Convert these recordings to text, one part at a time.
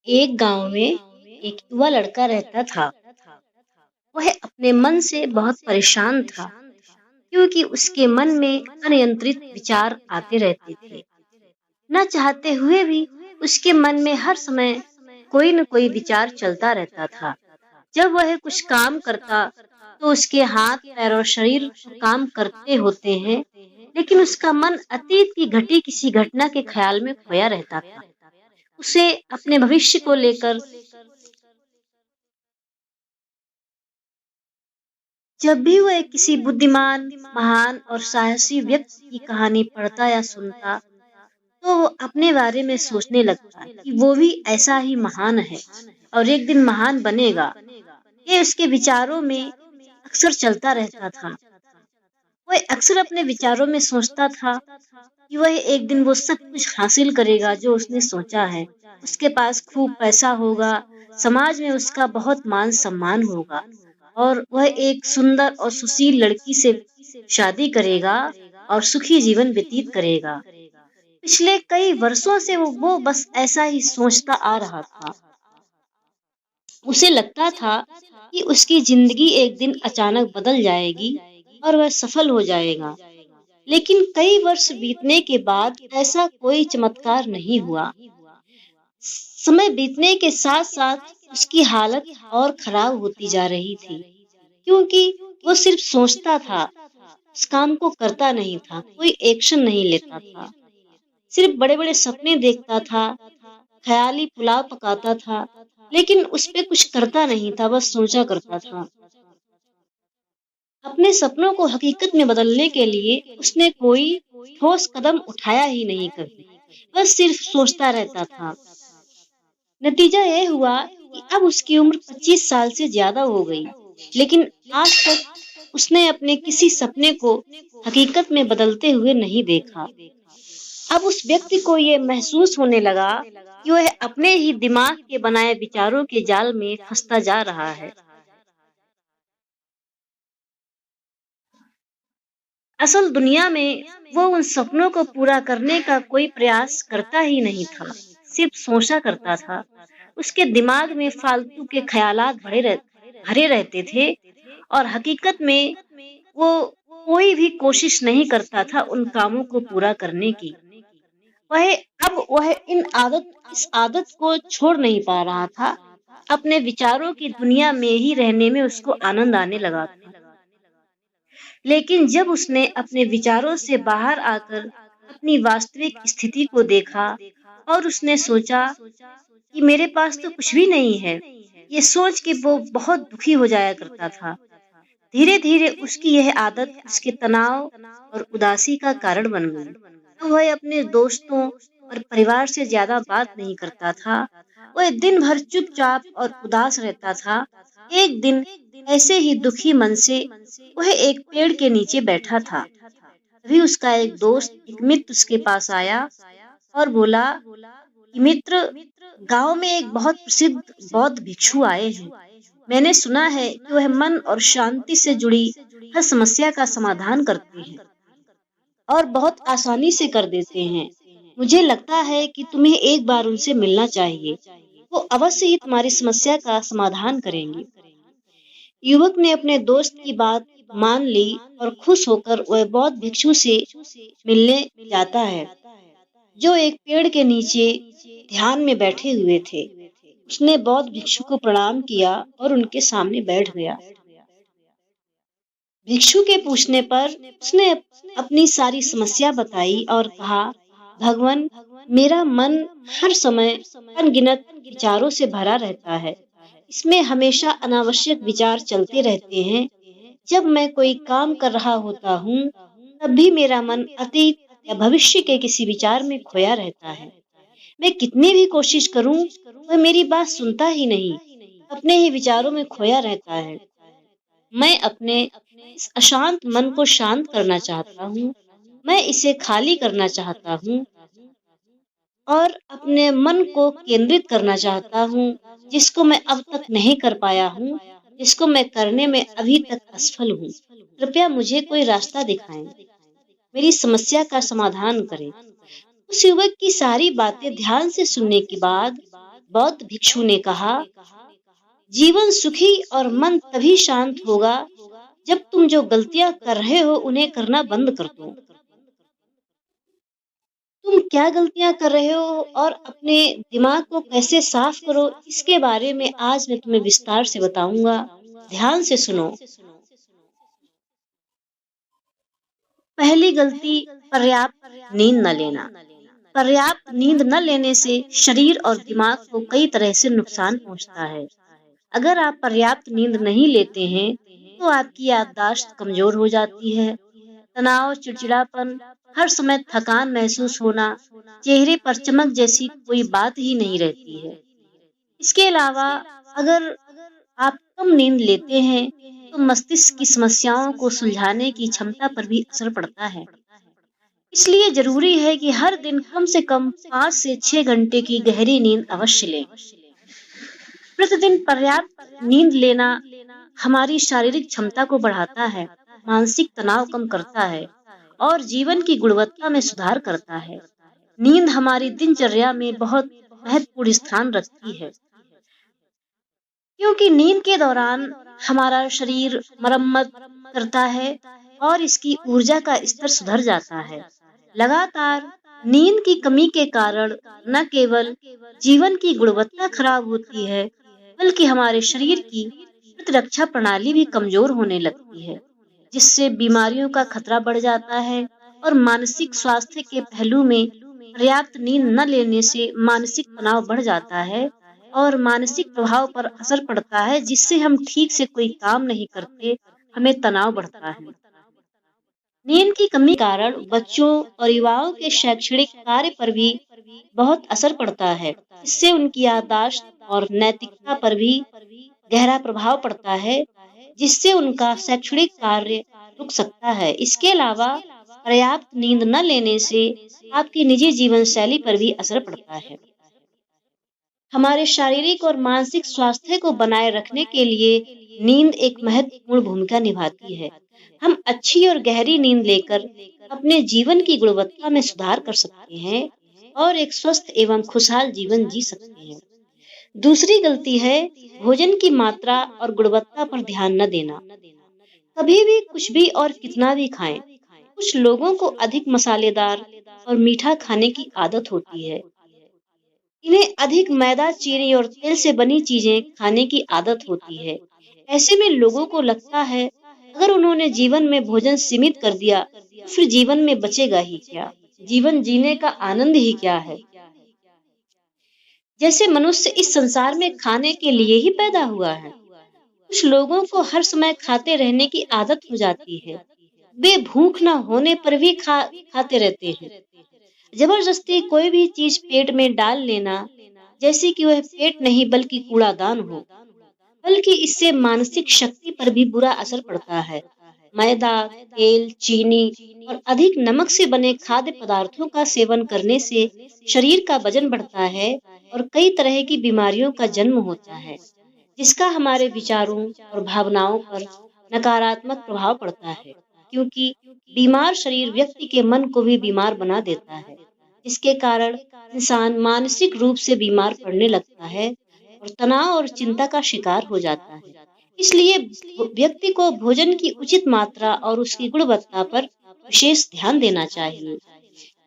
एक गांव में एक युवा लड़का रहता था। वह अपने मन से बहुत परेशान था क्योंकि उसके मन में अनियंत्रित विचार आते रहते थे। न चाहते हुए भी उसके मन में हर समय कोई न कोई विचार चलता रहता था। जब वह कुछ काम करता तो उसके हाथ पैर और शरीर तो काम करते होते हैं, लेकिन उसका मन अतीत की घटी किसी घटना के ख्याल में खोया रहता था। उसे अपने भविष्य को लेकर जब भी वह किसी बुद्धिमान, महान और साहसी व्यक्ति की कहानी पढ़ता या सुनता, तो वो अपने बारे में सोचने लगता कि वो भी ऐसा ही महान है और एक दिन महान बनेगा। ये उसके विचारों में अक्सर चलता रहता था। वह अक्सर अपने विचारों में सोचता था कि वह एक दिन वो सब कुछ हासिल करेगा जो उसने सोचा है। उसके पास खूब पैसा होगा, समाज में उसका बहुत मान सम्मान होगा और वह एक सुंदर और सुशील लड़की से शादी करेगा और सुखी जीवन व्यतीत करेगा। पिछले कई वर्षों से वो बस ऐसा ही सोचता आ रहा था। उसे लगता था कि उसकी जिंदगी एक दिन अचानक बदल जाएगी और वह सफल हो जाएगा। लेकिन कई वर्ष बीतने के बाद ऐसा कोई चमत्कार नहीं हुआ। समय बीतने के साथ साथ उसकी हालत और खराब होती जा रही थी, क्योंकि वो सिर्फ सोचता था, उस काम को करता नहीं था, कोई एक्शन नहीं लेता था। सिर्फ बड़े-बड़े सपने देखता था, ख्याली पुलाव पकाता था, लेकिन उस पे कुछ करता नहीं था, बस सोचा करता था। अपने सपनों को हकीकत में बदलने के लिए उसने कोई ठोस कदम उठाया ही नहीं कभी, बस सिर्फ सोचता रहता था। नतीजा यह हुआ कि अब उसकी उम्र 25 साल से ज्यादा हो गई, लेकिन आज तक उसने अपने किसी सपने को हकीकत में बदलते हुए नहीं देखा। अब उस व्यक्ति को ये महसूस होने लगा कि वह अपने ही दिमाग के बनाए विचारों के जाल में फंसता जा रहा है। असल दुनिया में वो उन सपनों को पूरा करने का कोई प्रयास करता ही नहीं था, सिर्फ सोचा करता था। उसके दिमाग में फालतू के ख्यालात भरे रहते थे और हकीकत में वो कोई भी कोशिश नहीं करता था उन कामों को पूरा करने की। वह वह इस आदत को छोड़ नहीं पा रहा था। अपने विचारों की दुनिया में ही रहने में उसको आनंद आने लगा था। लेकिन जब उसने अपने विचारों से बाहर आकर अपनी वास्तविक स्थिति को देखा और उसने सोचा कि मेरे पास तो कुछ भी नहीं है, ये सोच के वो बहुत दुखी हो जाया करता था। धीरे धीरे उसकी यह आदत उसके तनाव और उदासी का कारण बन गई। अब वह अपने दोस्तों और परिवार से ज्यादा बात नहीं करता था। वह दिन भर चुपचाप और उदास रहता था। एक दिन ऐसे ही दुखी मन से वह एक पेड़ के नीचे बैठा था। तभी उसका एक दोस्त, एक मित्र उसके पास आया और बोला कि मित्र, गांव में एक बहुत प्रसिद्ध बौद्ध भिक्षु आए हैं। मैंने सुना है कि वह मन और शांति से जुड़ी हर समस्या का समाधान करते हैं और बहुत आसानी से कर देते हैं। मुझे लगता है कि तुम्हें एक बार उनसे मिलना चाहिए। वो अवश्य ही तुम्हारी समस्या का समाधान करेंगे। युवक ने अपने दोस्त की बात मान ली और खुश होकर वह बौद्ध भिक्षु से मिलने जाता है, जो एक पेड़ के नीचे ध्यान में बैठे हुए थे। उसने बौद्ध भिक्षु को प्रणाम किया और उनके सामने बैठ गया। भिक्षु के पूछने पर उसने अपनी सारी समस्या बताई और कहा, भगवान, मेरा मन हर समय अनगिनत विचारों से भरा रहता है। इसमें हमेशा अनावश्यक विचार चलते रहते हैं। जब मैं कोई काम कर रहा होता हूँ, तब भी मेरा मन अतीत या भविष्य के किसी विचार में खोया रहता है। मैं कितनी भी कोशिश करूं, वह मेरी बात सुनता ही नहीं, अपने ही विचारों में खोया रहता है। मैं अपने इस अशांत मन को शांत करना चाहता हूँ। मैं इसे खाली करना चाहता हूँ और अपने मन को केंद्रित करना चाहता हूँ, जिसको मैं अब तक नहीं कर पाया हूँ, जिसको मैं करने में अभी तक असफल हूँ। कृपया मुझे कोई रास्ता दिखाएं, मेरी समस्या का समाधान करें। उस युवक की सारी बातें ध्यान से सुनने के बाद बौद्ध भिक्षु ने कहा, जीवन सुखी और मन तभी शांत होगा जब तुम जो गलतियां कर रहे हो उन्हें करना बंद कर दो। तुम क्या गलतियां कर रहे हो और अपने दिमाग को कैसे साफ करो, इसके बारे में आज मैं तुम्हें विस्तार से बताऊंगा। ध्यान से सुनो। पहली गलती, पर्याप्त नींद न लेना। पर्याप्त नींद न लेने से शरीर और दिमाग को कई तरह से नुकसान पहुंचता है। अगर आप पर्याप्त नींद नहीं लेते हैं तो आपकी याददाश्त कमजोर हो जाती है। तनाव, चिड़चिड़ापन, हर समय थकान महसूस होना, चेहरे पर चमक जैसी कोई बात ही नहीं रहती है। इसके अलावा अगर आप कम नींद लेते हैं तो मस्तिष्क की समस्याओं को सुलझाने की क्षमता पर भी असर पड़ता है। इसलिए जरूरी है कि हर दिन कम से कम 5 से 6 घंटे की गहरी नींद अवश्य लें। प्रतिदिन पर्याप्त नींद लेना हमारी शारीरिक क्षमता को बढ़ाता है, मानसिक तनाव कम करता है और जीवन की गुणवत्ता में सुधार करता है। नींद हमारी दिनचर्या में बहुत महत्वपूर्ण स्थान रखती है, क्योंकि नींद के दौरान हमारा शरीर मरम्मत करता है और इसकी ऊर्जा का स्तर सुधर जाता है। लगातार नींद की कमी के कारण न केवल जीवन की गुणवत्ता खराब होती है, बल्कि हमारे शरीर की प्रतिरक्षा प्रणाली भी कमजोर होने लगती है, जिससे बीमारियों का खतरा बढ़ जाता है। और मानसिक स्वास्थ्य के पहलू में पर्याप्त नींद न लेने से मानसिक तनाव बढ़ जाता है और मानसिक प्रभाव पर असर पड़ता है, जिससे हम ठीक से कोई काम नहीं करते, हमें तनाव बढ़ता है। नींद की कमी के कारण बच्चों और युवाओं के शैक्षणिक कार्य पर भी बहुत असर पड़ता है। इससे उनकी याददाश्त और नैतिकता पर भी गहरा प्रभाव पड़ता है, जिससे उनका शैक्षणिक कार्य रुक सकता है। इसके अलावा पर्याप्त नींद न लेने से आपकी निजी जीवन शैली पर भी असर पड़ता है। हमारे शारीरिक और मानसिक स्वास्थ्य को बनाए रखने के लिए नींद एक महत्वपूर्ण भूमिका निभाती है। हम अच्छी और गहरी नींद लेकर अपने जीवन की गुणवत्ता में सुधार कर सकते हैं और एक स्वस्थ एवं खुशहाल जीवन जी सकते हैं। दूसरी गलती है भोजन की मात्रा और गुणवत्ता पर ध्यान न देना। कभी भी कुछ भी और कितना भी खाएं। कुछ लोगों को अधिक मसालेदार और मीठा खाने की आदत होती है। इन्हें अधिक मैदा, चीनी और तेल से बनी चीजें खाने की आदत होती है। ऐसे में लोगों को लगता है अगर उन्होंने जीवन में भोजन सीमित कर दिया तो फिर जीवन में बचेगा ही क्या, जीवन जीने का आनंद ही क्या है। जैसे मनुष्य इस संसार में खाने के लिए ही पैदा हुआ है। कुछ लोगों को हर समय खाते रहने की आदत हो जाती है। वे भूख न होने पर भी खाते रहते हैं। जबरदस्ती कोई भी चीज पेट में डाल लेना, जैसे कि वह पेट नहीं बल्कि कूड़ादान हो, बल्कि इससे मानसिक शक्ति पर भी बुरा असर पड़ता है। मैदा, तेल, चीनी और अधिक नमक से बने खाद्य पदार्थों का सेवन करने से शरीर का वजन बढ़ता है और कई तरह की बीमारियों का जन्म होता है, जिसका हमारे विचारों और भावनाओं पर नकारात्मक प्रभाव पड़ता है। क्योंकि बीमार शरीर व्यक्ति के मन को भी बीमार बना देता है, जिसके कारण इंसान मानसिक रूप से बीमार पड़ने लगता है और तनाव और चिंता का शिकार हो जाता है। इसलिए व्यक्ति को भोजन की उचित मात्रा और उसकी गुणवत्ता पर विशेष ध्यान देना चाहिए।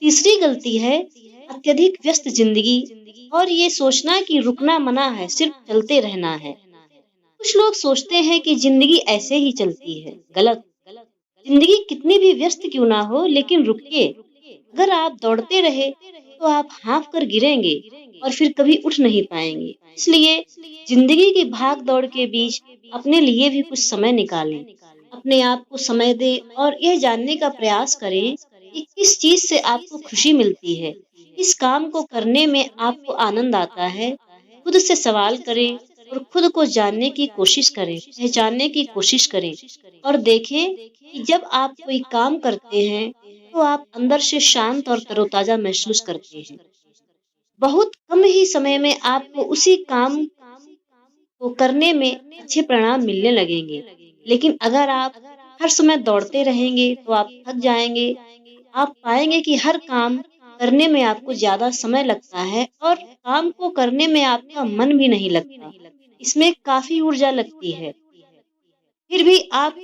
तीसरी गलती है अत्यधिक व्यस्त जिंदगी और ये सोचना कि रुकना मना है, सिर्फ चलते रहना है। कुछ लोग सोचते हैं कि जिंदगी ऐसे ही चलती है। गलत। जिंदगी कितनी भी व्यस्त क्यों ना हो, लेकिन रुकिए। अगर आप दौड़ते रहे तो आप हाँफ कर गिरेंगे और फिर कभी उठ नहीं पाएंगे। इसलिए जिंदगी की भाग दौड़ के बीच अपने लिए भी कुछ समय निकालें। अपने आप को समय दें और यह जानने का प्रयास करें कि किस चीज से आपको खुशी मिलती है, किस काम को करने में आपको आनंद आता है। खुद से सवाल करें और खुद को जानने की कोशिश करें, पहचानने की कोशिश करें और देखें कि जब आप कोई काम करते हैं तो आप अंदर से शांत और तरोताजा महसूस करते हैं। बहुत कम ही समय में आपको उसी काम को करने में अच्छे परिणाम मिलने लगेंगे। लेकिन अगर आप हर समय दौड़ते रहेंगे तो आप थक जाएंगे। आप पाएंगे कि हर काम करने में आपको ज्यादा समय लगता है और काम को करने में आपका मन भी नहीं लगता। इसमें काफी ऊर्जा लगती है, फिर भी आप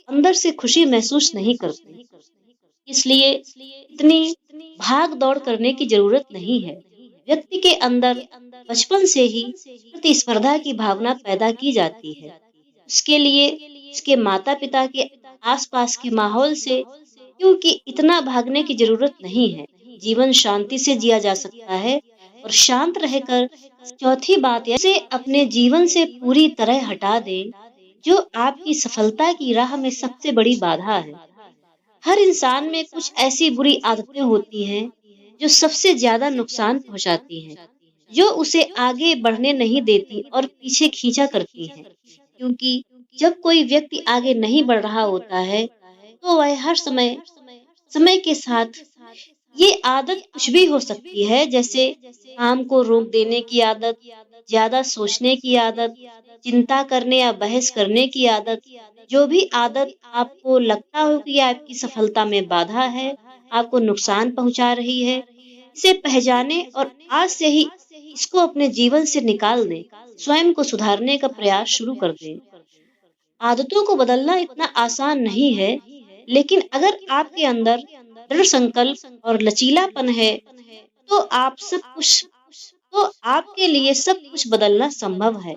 अंदर से खुशी महसूस नहीं करते। इसलिए इतनी भाग दौड़ करने की जरूरत नहीं है। व्यक्ति के अंदर बचपन से ही प्रतिस्पर्धा की भावना पैदा की जाती है। उसके लिए उसके माता पिता के आसपास के माहौल से, क्योंकि इतना भागने की जरूरत नहीं है। जीवन शांति से जिया जा सकता है और शांत रहकर। चौथी बात यह से अपने जीवन से पूरी तरह हटा दें जो आपकी सफलता की राह में सबसे बड़ी बाधा है। हर इंसान में कुछ ऐसी बुरी आदतें होती हैं जो सबसे ज्यादा नुकसान पहुंचाती हैं, जो उसे आगे बढ़ने नहीं देती और पीछे खींचा करती हैं। क्योंकि जब कोई व्यक्ति आगे नहीं बढ़ रहा होता है तो वह हर समय समय के साथ, ये आदत कुछ भी हो सकती है, जैसे काम को रोक देने की आदत, ज्यादा सोचने की आदत, चिंता करने या बहस करने की आदत। जो भी आदत आपको लगता हो कि आपकी सफलता में बाधा है, आपको नुकसान पहुंचा रही है, इसे पहचाने और आज से ही इसको अपने जीवन से निकाल दें। स्वयं को सुधारने का प्रयास शुरू कर दें। आदतों को बदलना इतना आसान नहीं है, लेकिन अगर आपके अंदर दृढ़ संकल्प और लचीलापन है तो आप सब कुछ तो आपके लिए सब कुछ बदलना संभव है।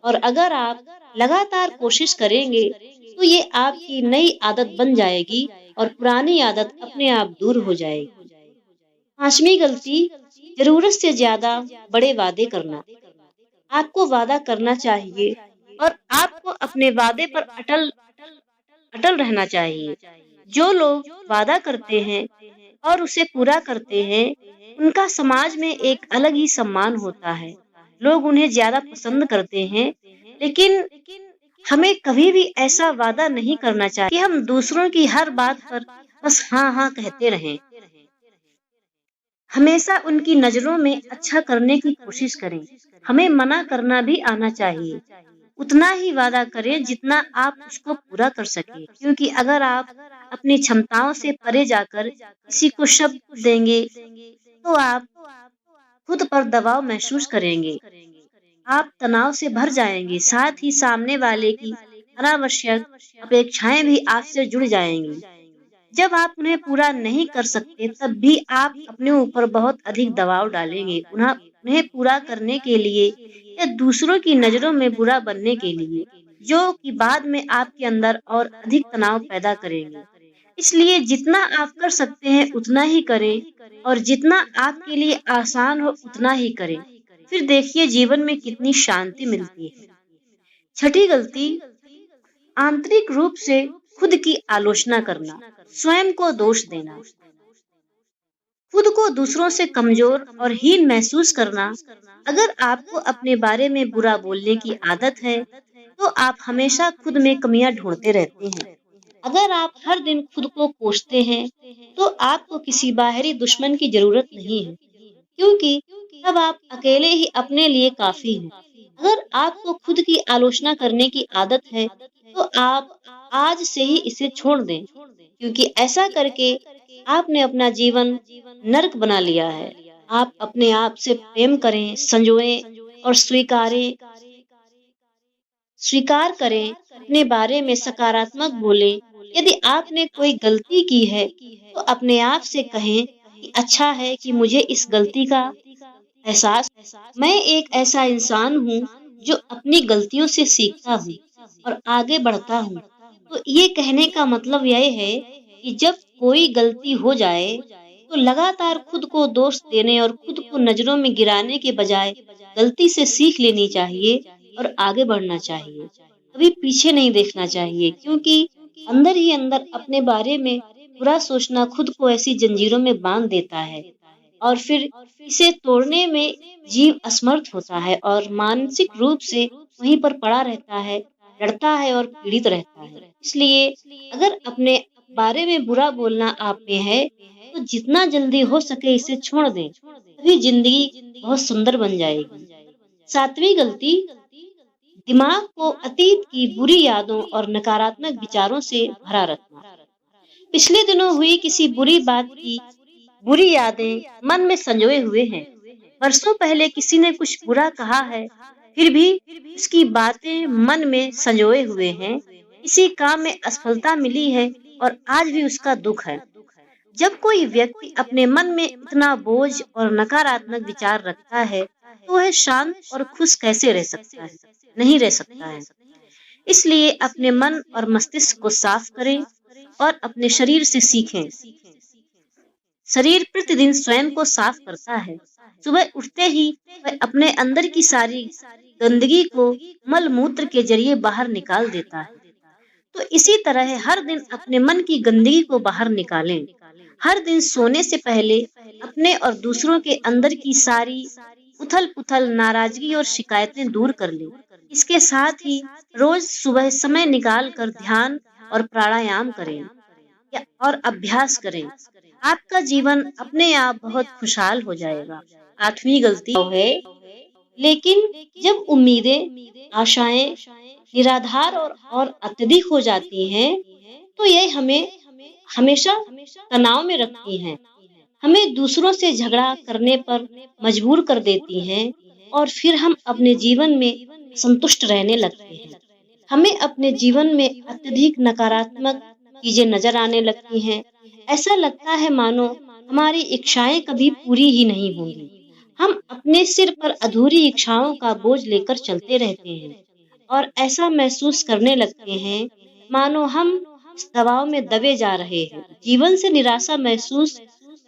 और अगर आप लगातार कोशिश करेंगे तो ये आपकी नई आदत बन जाएगी और पुरानी आदत अपने आप दूर हो जाएगी। पांचवी गलती, जरूरत से ज्यादा बड़े वादे करना। आपको वादा करना चाहिए और आपको अपने वादे पर अटल अटल रहना चाहिए। जो लोग वादा करते हैं और उसे पूरा करते हैं, उनका समाज में एक अलग ही सम्मान होता है। लोग उन्हें ज्यादा पसंद करते हैं। लेकिन हमें कभी भी ऐसा वादा नहीं करना चाहिए कि हम दूसरों की हर बात पर बस हाँ हाँ कहते रहें। हमेशा उनकी नजरों में अच्छा करने की कोशिश करें। हमें मना करना भी आना चाहिए। उतना ही वादा करें जितना आप उसको पूरा कर सके, क्योंकि अगर आप अपनी क्षमताओं से परे जाकर किसी को शब्द देंगे तो आप खुद पर दबाव महसूस करेंगे। आप तनाव से भर जाएंगे, साथ ही सामने वाले की अनावश्यक अपेक्षाएं भी आपसे जुड़ जाएंगी। जब आप उन्हें पूरा नहीं कर सकते तब भी आप अपने ऊपर बहुत अधिक दबाव डालेंगे, उन्हें पूरा करने के लिए या दूसरों की नजरों में बुरा बनने के लिए, जो कि बाद में आपके अंदर और अधिक तनाव पैदा करेंगे। इसलिए जितना आप कर सकते हैं उतना ही करें और जितना आपके लिए आसान हो उतना ही करें। फिर देखिए जीवन में कितनी शांति मिलती है। छठी गलती, आंतरिक रूप से खुद की आलोचना करना, स्वयं को दोष देना। खुद को दूसरों से कमजोर और हीन महसूस करना। अगर आपको अपने बारे में बुरा बोलने की आदत है तो आप हमेशा खुद में कमियां ढूंढते रहते हैं। अगर आप हर दिन खुद को कोसते हैं तो आपको किसी बाहरी दुश्मन की जरूरत नहीं है, क्योंकि तब आप अकेले ही अपने लिए काफी हैं। अगर आपको खुद की आलोचना करने की आदत है तो आप आज से ही इसे छोड़ दें, क्योंकि ऐसा करके आपने अपना जीवन नरक बना लिया है। आप अपने आप से प्रेम करें, संजोएं और स्वीकार करें, अपने बारे में सकारात्मक बोलें। यदि आपने कोई गलती की है तो अपने आप से कहें कि अच्छा है कि मुझे इस गलती का एहसास, मैं एक ऐसा इंसान हूँ जो अपनी गलतियों से सीखता हूँ और आगे बढ़ता हूँ। तो ये कहने का मतलब यह है कि जब कोई गलती हो जाए तो लगातार खुद को दोष देने और खुद को नजरों में गिराने के बजाय गलती से सीख लेनी चाहिए और आगे बढ़ना चाहिए। कभी पीछे नहीं देखना चाहिए, क्योंकि अंदर ही अंदर अपने बारे में बुरा सोचना खुद को ऐसी जंजीरों में बांध देता है और फिर इसे तोड़ने में जीव असमर्थ होता है और मानसिक रूप से वहीं पर पड़ा रहता है, डरता है और पीड़ित रहता है। इसलिए अगर अपने बारे में बुरा बोलना आप में है तो जितना जल्दी हो सके इसे छोड़ दें, तभी जिंदगी बहुत सुंदर बन जाएगी। सातवीं गलती, दिमाग को अतीत की बुरी यादों और नकारात्मक विचारों से भरा रखना। पिछले दिनों हुई किसी बुरी बात की बुरी यादें मन में संजोए हुए हैं। वर्षों पहले किसी ने कुछ बुरा कहा है, फिर भी उसकी बातें मन में संजोए हुए हैं। किसी काम में असफलता मिली है और आज भी उसका दुख है। जब कोई व्यक्ति अपने मन में इतना बोझ और नकारात्मक विचार रखता है, तो वह शांत और खुश कैसे रह सकता है? नहीं रह सकता है। इसलिए अपने मन और मस्तिष्क को साफ करें और अपने शरीर से सीखें। शरीर प्रतिदिन स्वयं को साफ करता है। सुबह उठते ही वह अपने अंदर की सारी गंदगी को मल मूत्र के जरिए बाहर निकाल देता है। तो इसी तरह हर दिन अपने मन की गंदगी को बाहर निकालें। हर दिन सोने से पहले अपने और दूसरों के अंदर की सारी उथल-पुथल, नाराजगी और शिकायतें दूर कर लें। इसके साथ ही रोज सुबह समय निकाल कर ध्यान और प्राणायाम करें और अभ्यास करें। आपका जीवन अपने आप बहुत खुशहाल हो जाएगा। 8वीं गलती है, लेकिन जब उम्मीदें, आशाएं निराधार और अत्यधिक हो जाती हैं, तो ये हमें हमेशा तनाव में रखती हैं। हमें दूसरों से झगड़ा करने पर मजबूर कर देती हैं और फिर हम अपने जीवन में संतुष्ट रहने लगते हैं। हमें अपने जीवन में अत्यधिक नकारात्मक चीजें नजर आने लगती हैं। ऐसा लगता है मानो हमारी इच्छाएं कभी पूरी ही नहीं होंगी। हम अपने सिर पर अधूरी इच्छाओं का बोझ लेकर चलते रहते हैं और ऐसा महसूस करने लगते हैं मानो हम इस दबाव में दबे जा रहे हैं। जीवन से निराशा महसूस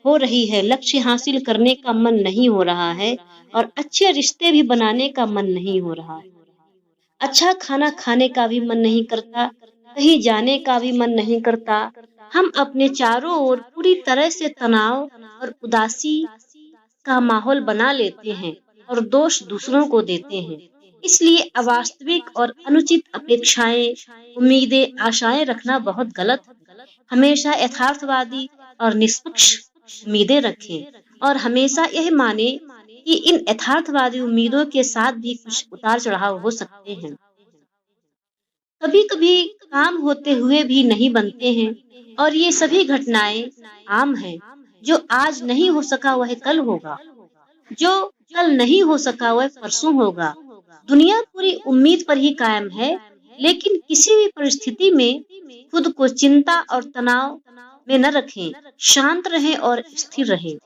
हो रही है, लक्ष्य हासिल करने का मन नहीं हो रहा है और अच्छे रिश्ते भी बनाने का मन नहीं हो रहा है। अच्छा खाना खाने का भी मन नहीं करता, कहीं जाने का भी मन नहीं करता। हम अपने चारों ओर पूरी तरह से तनाव और उदासी का माहौल बना लेते हैं और दोष दूसरों को देते हैं। इसलिए अवास्तविक और अनुचित अपेक्षाएं, उम्मीदें, आशाएं रखना बहुत गलत है। हमेशा यथार्थवादी और निष्पक्ष उम्मीदें रखें और हमेशा यह माने कि इन यथार्थवादी उम्मीदों के साथ भी कुछ उतार चढ़ाव हो सकते हैं। कभी कभी काम होते हुए भी नहीं बनते हैं और ये सभी घटनाएं आम हैं। जो आज नहीं हो सका वह कल होगा, जो कल नहीं हो सका वह परसों होगा। दुनिया पूरी उम्मीद पर ही कायम है, लेकिन किसी भी परिस्थिति में खुद को चिंता और तनाव में न रखें। शांत रहें और स्थिर रहें।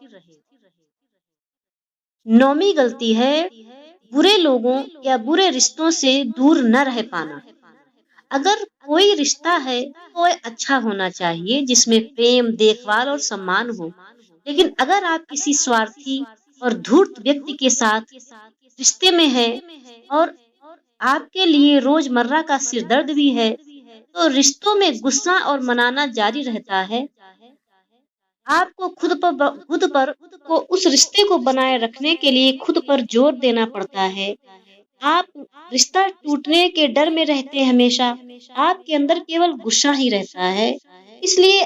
9वीं गलती है, बुरे लोगों या बुरे रिश्तों से दूर न रह पाना। अगर कोई रिश्ता है तो वह अच्छा होना चाहिए, जिसमें प्रेम, देखभाल और सम्मान हो। लेकिन अगर आप किसी स्वार्थी और धूर्त व्यक्ति के साथ रिश्ते में है और आपके लिए रोजमर्रा का सिरदर्द भी है, तो रिश्तों में गुस्सा और मनाना जारी रहता है। आपको खुद पर को उस रिश्ते को बनाए रखने के लिए खुद पर जोर देना पड़ता है। आप रिश्ता टूटने के डर में रहते हैं हमेशा। आपके अंदर केवल गुस्सा ही रहता है। इसलिए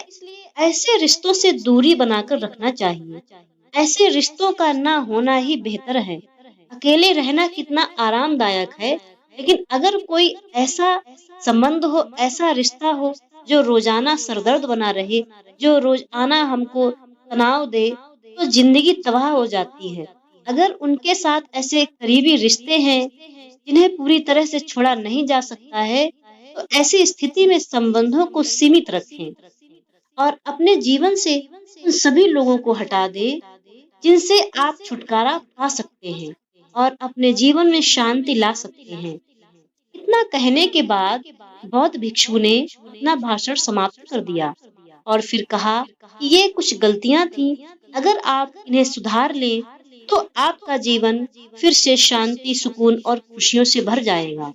ऐसे रिश्तों से दूरी बनाकर रखना चाहिए। ऐसे रिश्तों का ना होना ही बेहतर है। अकेले रहना कितना आरामदायक है, लेकिन अगर कोई ऐसा संबंध हो, ऐसा रिश्ता हो जो रोजाना सरदर्द बना रहे, जो रोजाना हमको तनाव दे, तो जिंदगी तबाह हो जाती है। अगर उनके साथ ऐसे करीबी रिश्ते हैं जिन्हें पूरी तरह से छोड़ा नहीं जा सकता है, तो ऐसी स्थिति में संबंधों को सीमित रखें और अपने जीवन से उन सभी लोगों को हटा दें जिनसे आप छुटकारा पा सकते हैं और अपने जीवन में शांति ला सकते हैं। इतना कहने के बाद बौद्ध भिक्षु ने अपना भाषण समाप्त कर दिया और फिर कहा कि ये कुछ गलतियां थीं, अगर आप इन्हें सुधार लें तो आपका जीवन फिर से शांति, सुकून और खुशियों से भर जाएगा।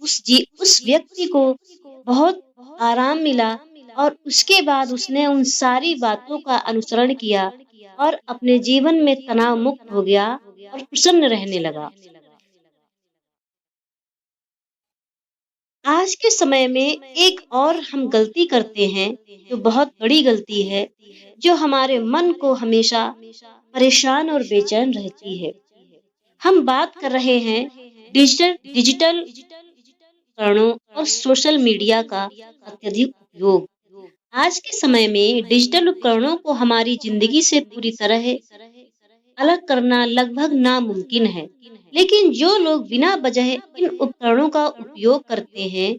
उस व्यक्ति को बहुत आराम मिला और उसके बाद उसने उन सारी बातों का अनुसरण किया और अपने जीवन में तनाव मुक्त हो गया और प्रसन्न रहने लगा। आज के समय में एक और हम गलती करते हैं जो बहुत बड़ी गलती है, जो हमारे मन को हमेशा परेशान और बेचैन रहती है। हम बात कर रहे हैं डिजिटल उपकरणों और सोशल मीडिया का अत्यधिक उपयोग। आज के समय में डिजिटल उपकरणों को हमारी जिंदगी से पूरी तरह अलग करना लगभग नामुमकिन है। लेकिन जो लोग बिना वजह इन उपकरणों का उपयोग करते हैं,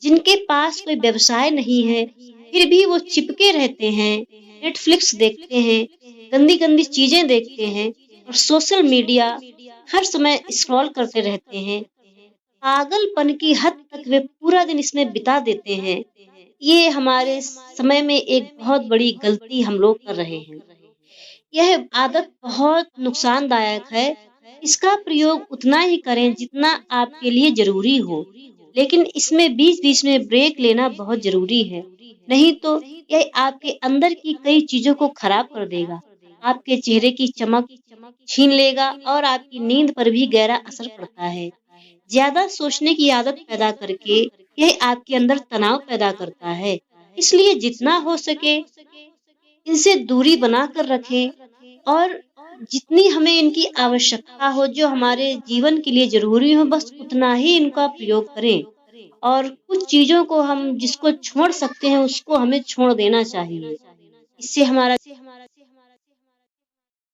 जिनके पास कोई व्यवसाय नहीं है, फिर भी वो चिपके रहते हैं, नेटफ्लिक्स देखते हैं, गंदी-गंदी चीजें देखते हैं और सोशल मीडिया हर समय स्क्रॉल करते रहते हैं। पागलपन की हद तक वे पूरा दिन इसमें बिता देते हैं। ये हमारे समय में एक बहुत बड़ी गलती हम लोग कर रहे हैं। यह आदत बहुत नुकसानदायक है। इसका प्रयोग उतना ही करें जितना आपके लिए ज़रूरी हो, लेकिन इसमें बीच-बीच में ब्रेक लेना बहुत ज़रूरी है। नहीं तो यह आपके अंदर की कई चीज़ों को खराब कर देगा। आपके चेहरे की चमक छीन लेगा और आपकी नींद पर भी गहरा असर पड़ता है। ज़्यादा सोचने की आदत पैदा करके यह आपके अंदर तनाव पैदा करता है। इसलिए जितना हो सके इनसे दूरी बनाकर रखें और जितनी हमें इनकी आवश्यकता हो, जो हमारे जीवन के लिए ज़रूरी हो, बस उतना ही इनका प्रयोग करें। और कुछ चीज़ों को हम जिसको छोड़ सकते हैं, उसको हमें छोड़ देना चाहिए। इससे हमारा